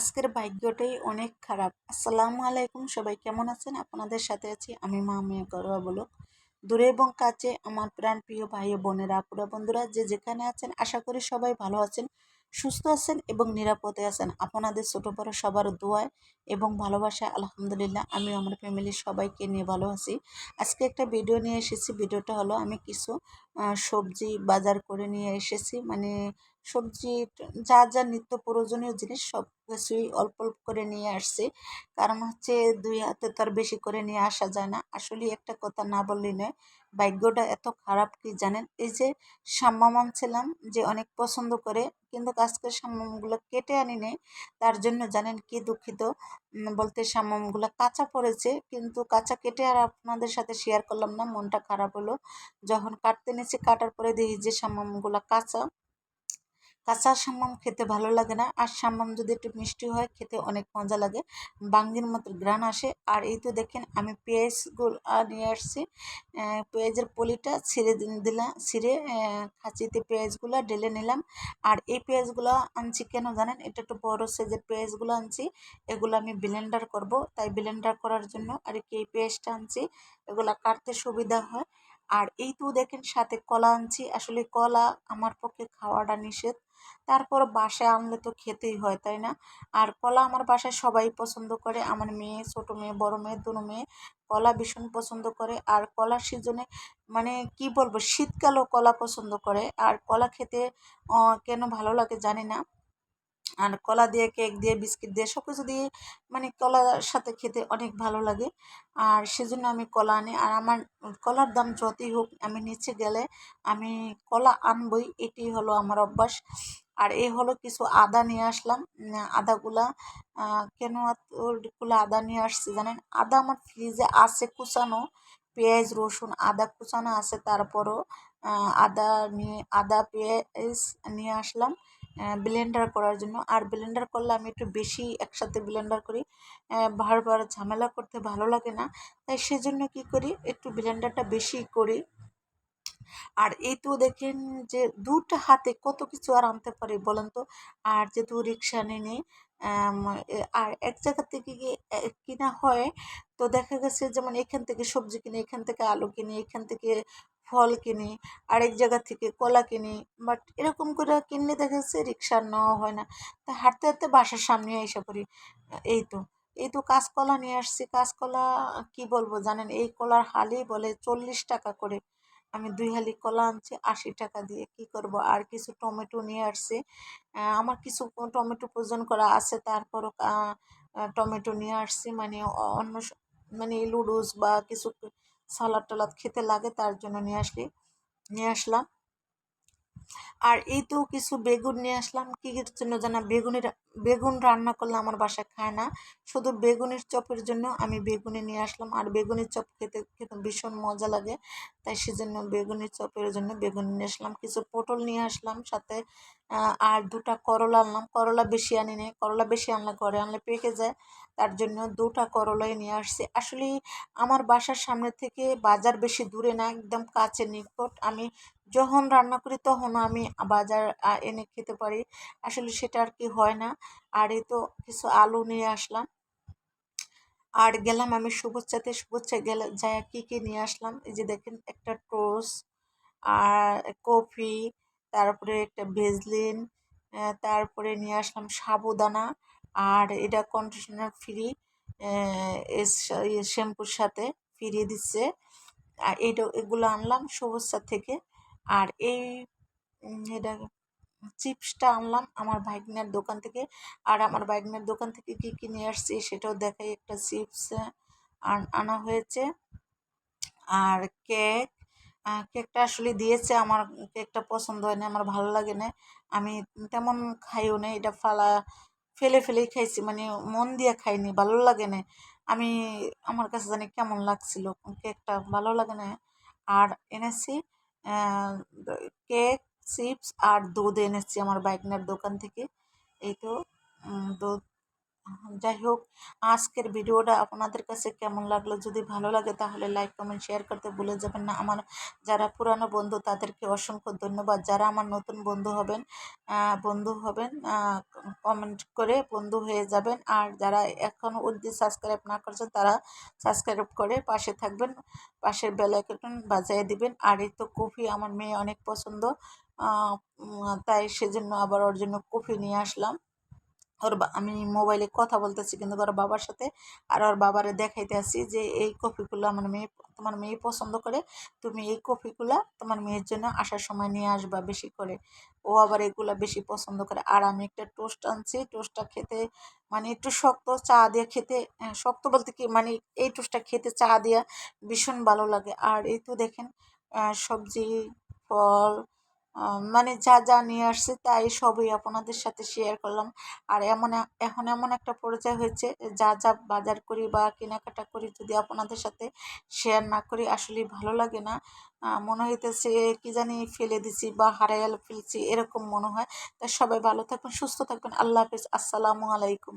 আজকের ভাগ্যটাই অনেক খারাপ। আসসালামু আলাইকুম, সবাই কেমন আছেন? আপনাদের সাথে আছি আমি মামিয়া গরোয়া বলক। দূরে এবং কাছে আমার প্রাণ প্রিয় ভাই ও বোনেরা, আপুরা, বন্ধুরা যে যেখানে আছেন, আশা করি সবাই ভালো আছেন, সুস্থ আছেন এবং নিরাপদে আছেন। আপনাদের ছোট বড় সবার দোয়ায় এবং ভালোবাসায় আলহামদুলিল্লাহ আমি আমার ফ্যামিলির সবাইকে নিয়ে ভালো আছি। আজকে একটা ভিডিও নিয়ে এসেছি। ভিডিওটা হলো আমি কিছু সবজি বাজার করে নিয়ে এসেছি। মানে সবজি যা যা নিত্য প্রয়োজনীয় জিনিস সব কিছুই অল্প অল্প করে নিয়ে আসছি। কারণ হচ্ছে দুই হাতে তো আর বেশি করে নিয়ে আসা যায় না। আসলে একটা কথা না বললেই নয়, ভাগ্যটা এত খারাপ কি জানেন? এই যে শাম্মাম আনছিলাম, যে অনেক পছন্দ করে, কিন্তু আজকে শাম্মামগুলো কেটে আনি নেই। তার জন্য জানেন কি দুঃখিত, বলতে শাম্মামগুলো কাঁচা পড়েছে, কিন্তু কাঁচা কেটে আর আপনাদের সাথে শেয়ার করলাম না, মনটা খারাপ হলো। যখন কাটতে নিয়েছি, কাটার পরে দেখি যে শাম্মামগুলো কাঁচা। কাঁচা শাম্মাম খেতে ভালো লাগে না, আর শাম্মাম যদি একটু মিষ্টি হয় খেতে অনেক মজা লাগে, বাঙ্গির মতো ঘ্রাণ আসে। আর এই তো দেখেন আমি পেঁয়াজগুলো নিয়ে আসছি। পেঁয়াজের পলিটা ছিঁড়ে দিলাম, ছিঁড়ে খাঁচিতে পেঁয়াজগুলো ঢেলে নিলাম। আর এই পেঁয়াজগুলো আনছি কেন জানেন? এটা একটু বড় সাইজের পেঁয়াজগুলো আনছি, এগুলো আমি ব্লেন্ডার করব, তাই ব্লেন্ডার করার জন্য আর কি এই পেঁয়াজটা আনছি, এগুলো কাটতে সুবিধা হয়। আর এই তো দেখেন সাথে কলা আনছি। আসলে কলা আমার পক্ষে খাওয়াটা নিষেধ, তারপর বাসায় আনলে তো খেতেই হয়, তাই না? আর কলা আমার বাসায় সবাই পছন্দ করে, আমার মেয়ে, ছোট মেয়ে, বড় মেয়ে, দুনো মেয়ে কলা ভীষণ পছন্দ করে। আর কলার সিজনে, মানে কি বলবো, শীতকালেও কলা পছন্দ করে। আর কলা খেতে কেন ভালো লাগে জানি না। আর কলা দিয়ে, কেক দিয়ে, বিস্কিট দিয়ে, সব কিছু দিয়ে, মানে কলার সাথে খেতে অনেক ভালো লাগে। আর সেজন্য আমি কলা আনি। আর আমার কলার দাম যতই হোক, আমি নিচে গেলে আমি কলা আনবই, এটি হলো আমার অভ্যাস। আর এই হলো কিছু আদা নিয়ে আসলাম। আদাগুলা কেন এতগুলো আদা নিয়ে আসছি জানেন? আদা আমার ফ্রিজে আছে কুচানো, পেঁয়াজ রসুন আদা কুচানো আছে, তারপরও আদা নিয়ে, আদা পেঁয়াজ নিয়ে আসলাম ব্লেন্ডার করার জন্য। আর ব্লেন্ডার করলে আমি একটু বেশি একসাথে ব্লেন্ডার করি, বারবার ঝামেলা করতে ভালো লাগে না, তাই সেজন্য কি করি, একটু ব্লেন্ডারটা বেশি করি। আর এই তো দেখেন যে দুটো হাতে কত কিছু আর আনতে পারি বলেন তো। আর যেহেতু রিক্সা নেই, আর এক জায়গা থেকে গিয়ে কিনা হয়, তো দেখা গেছে যেমন এখান থেকে সবজি কিনি, এখান থেকে আলু কিনি, এখান থেকে ফল কিনি, আরেক জায়গা থেকে কলা কিনি। বাট এরকম করে কিনলে দেখা যাচ্ছে রিক্সা নেওয়া হয় না, তা হাঁটতে হাঁটতে বাসার সামনে এসে পড়ি। এই তো, এই তো কাঁচকলা নিয়ে আসছি। কাঁচকলা কি বলবো জানেন, এই কলার হালি বলে 40 টাকা করে। আমি 2 হালি কলা আনছি 80 টাকা দিয়ে, কি করব। আর কিছু টমেটো নিয়ে আসছি। আমার কিছু টমেটো প্রয়োজন করা আছে, তারপরও টমেটো নিয়ে আসছি। মানে অন্য মানে লুডুস বা কিছু সালাদ টালাদ খেতে লাগে, তার জন্য নিয়ে আসলাম। আর এই তো কিছু বেগুন নিয়ে আসলাম। কি জন্য জানা? বেগুন রান্না করলে আমার বাসায় খায় না, শুধু বেগুনের চপের জন্য আমি বেগুনি নিয়ে আসলাম। আর বেগুনের চপ খেতে খেতে ভীষণ মজা লাগে, তাই সেজন্য বেগুনের চপের জন্য বেগুন নিয়ে আসলাম। কিছু পটল নিয়ে আসলাম সাথে। আর 2টা করলা আনলাম। করলা বেশি আনি নাই, করলা বেশি আনলে ঘরে আনলে পেকে যায়, তার জন্য 2টা করলাই নিয়ে আসছি। আসলে আমার বাসার সামনে থেকে বাজার বেশি দূরে না, একদম কাছে নিকট। আমি যখন রান্না করি তখন আমি বাজার এনে খেতে পারি, আসলে সেটা আর কি হয় না। আর এই তো কিছু আলু নিয়ে আসলাম। আর গেলাম আমি শুভচ্ছাতে, শুভচ্ছায় গেলে যাই কি কি নিয়ে আসলাম, এই যে দেখেন একটা টোস্ট, আর কফি, তারপরে একটা ভেজলিন, তারপরে নিয়ে আসলাম সাবুদানা। আর এটা কন্ডিশনার ফ্রি, শ্যাম্পুর সাথে ফিরিয়ে দিচ্ছে। আর এগুলো আনলাম শুভচ্ছা থেকে। আর এই এটা চিপসটা আনলাম আমার ভাগ্নের দোকান থেকে। আর আমার ভাগ্নের দোকান থেকে কী কী নিয়ে আসছি সেটাও দেখাই। একটা চিপস আনা হয়েছে। আর কেক, কেকটা আসলে দিয়েছে, আমার কেকটা পছন্দ হয় না, আমার ভালো লাগে না, আমি তেমন খাইও না, এটা ফেলে ফেলেই খাইছি, মানে মন দিয়ে খাইনি, ভালো লাগে না। আমি, আমার কাছে জানি কেমন লাগছিল, কেকটা ভালো লাগে না। আর এনেছি আহ, কেক, চিপস আর দুধ এনেছি আমার বাইকনার দোকান থেকে। এই তো দুধ যাই হোক, আজকের ভিডিওটা আপনাদের কাছে কেমন লাগলো? যদি ভালো লাগে তাহলে লাইক কমেন্ট শেয়ার করতে ভুলে যাবেন না। আমার যারা পুরানো বন্ধু তাদেরকে অসংখ্য ধন্যবাদ। যারা আমার নতুন বন্ধু হবেন কমেন্ট করে বন্ধু হয়ে যাবেন। আর যারা এখনও অবধি সাবস্ক্রাইব না করছেন তারা সাবস্ক্রাইব করে পাশে থাকবেন, পাশের বেল আইকন বাজিয়ে দিবেন। আর এই তো কফি আমার মেয়ে অনেক পছন্দ, তাই সেজন্য আবার ওর জন্য কফি নিয়ে আসলাম। আমি মোবাইলে কথা বলতেছি কিন্তু ওর বাবার সাথে, আর ওর বাবারে দেখাইতে আসি যে এই কফিগুলো তোমার মেয়ে পছন্দ করে, তুমি এই কফিগুলা তোমার মেয়ের জন্য আসার সময় নিয়ে আসবা বেশি করে। ও আবার এগুলা বেশি পছন্দ করে। আর আমি একটা টোস্ট আনছি, টোস্টটা খেতে মানে একটু শক্ত, চা দিয়ে খেতে শক্ত বলতে কি মানে এই টোস্টটা খেতে চা দিয়া ভীষণ ভালো লাগে। আর এই তো দেখেন সবজি, ফল, মানে যা যা নিয়ে আসছে তাই সবই আপনাদের সাথে শেয়ার করলাম। আর এখন এমন একটা পর্যায়ে হয়েছে, যা যা বাজার করি বা কেনাকাটা করি যদি আপনাদের সাথে শেয়ার না করি আসলে ভালো লাগে না। মনে হইতেছে কি জানি ফেলে দিছি বা হারাইয়া ফেলছি এরকম মনে হয়। তাই সবাই ভালো থাকবেন, সুস্থ থাকবেন। আল্লাহ হাফিজ, আসসালামু আলাইকুম।